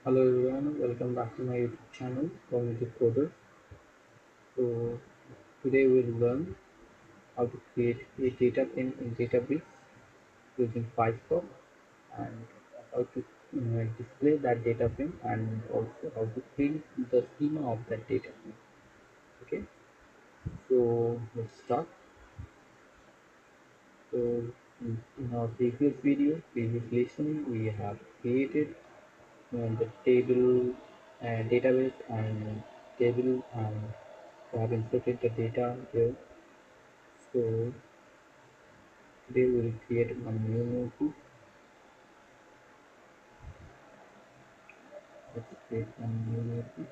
Hello everyone, welcome back to my YouTube channel, Cognitive Coder. So today we'll learn how to create a data frame in Databricks using PySpark and how to display that data frame and also how to print the schema of that data frame. Okay, so let's start. So in our previous lesson, we have created the table database and table and we have inserted the data here. So today we will create one new notebook. Let's create one new notebook.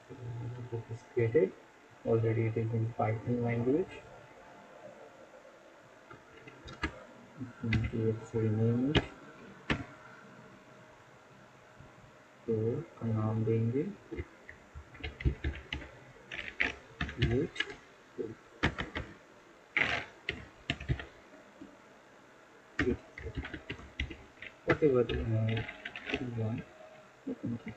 So notebook is created. Already it is in Python language. Let's rename it. So नाम देंगे create. So, whatever you want, you can keep it.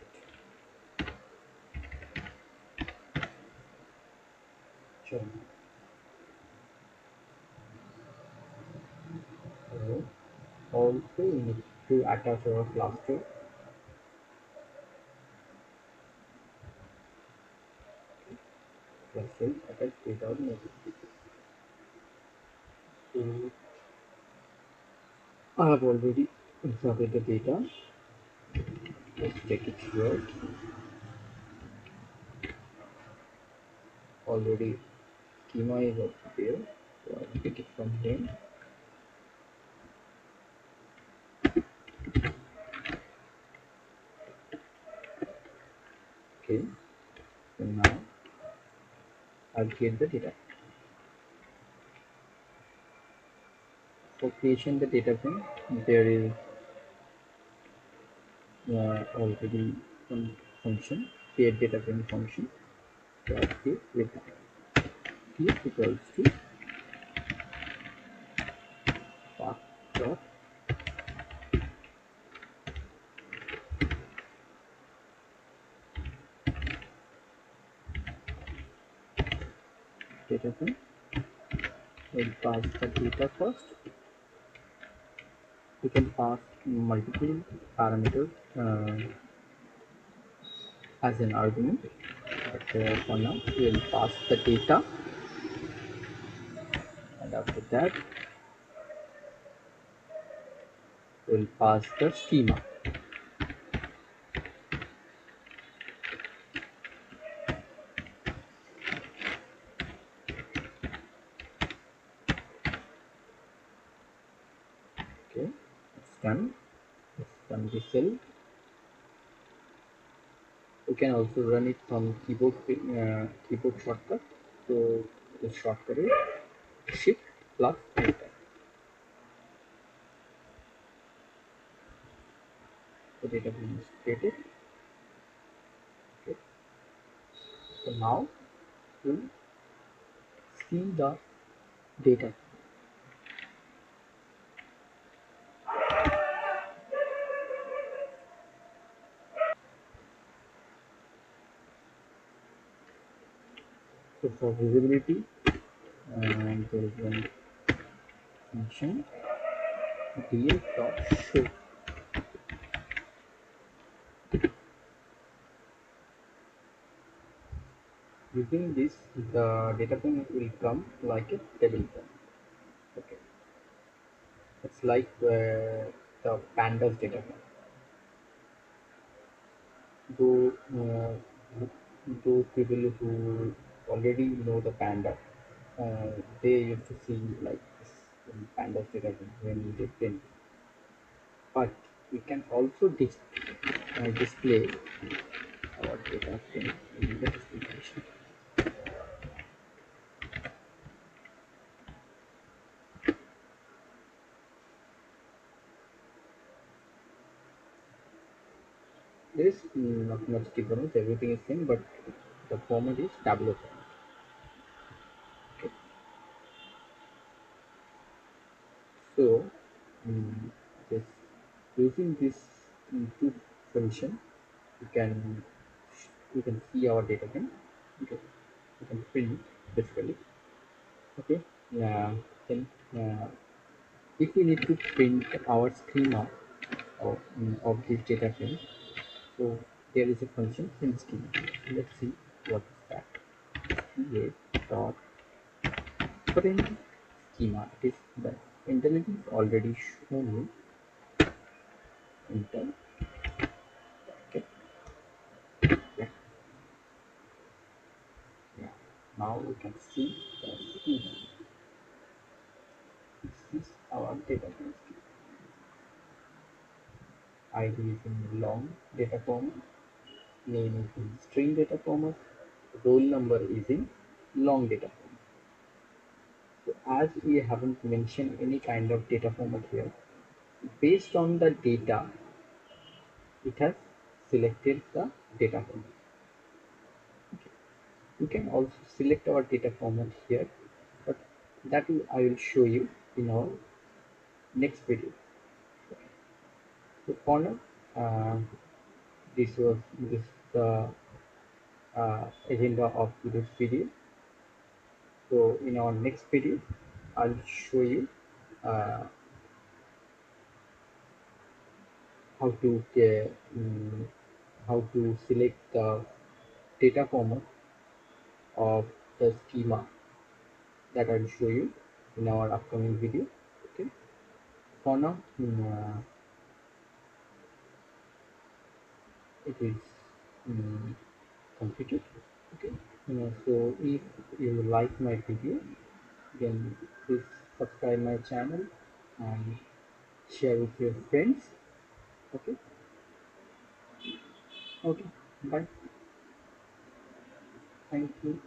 Sure. So also we need to attach our cluster. Cluster is attached without notification. So I have already inserted the data. Let's take it here. Already schema is also there. So I'll take it from here. Okay. So now I'll create the data. For creation the data frame, there is already one function, create data frame function. So I'll create with that. Here equals to path dot data frame. We'll pass the data first. We can pass multiple parameters as an argument, but for now we will pass the data, and after that we will pass the schema. Okay, it's done. Let's run the cell. You can also run it from keyboard shortcut. So the shortcut is Shift plus Enter. The data frame is created. Okay. So now we'll see the data. So for visibility, and there is one function df.show. Using this, the data frame will come like a table form. Okay, it's like the pandas data frame. Though those people who already know the panda, they used to see like this in pandas data frame when they print. But we can also display our data frame in the distribution. There is not much difference, everything is same, but the format is tabular format. Okay. So mm, just using this two function, you can you can see our data frame. You can print basically. Okay. Then if we need to print our schema of this data frame, so there is a function print schema. Let's see what is that. Create dot print schema. It is the intelligence already shown you. Enter. Okay. Yeah. Yeah. Now we can see the schema. This is our data frame schema. ID is in long data format, name is in string data format, roll number is in long data format. So as we haven't mentioned any kind of data format here, based on the data, it has selected the data format. Okay. You can also select our data format here, but I will show you in our next video. So for now, uh, this the agenda of this video. So in our next video, I'll show you uh, how to how to select the data format of the schema that I'll show you in our upcoming video. Okay. For now, it is um, completed. Okay. So if you like my video, then please subscribe my channel and share with your friends. Okay. Okay. Bye. Thank you.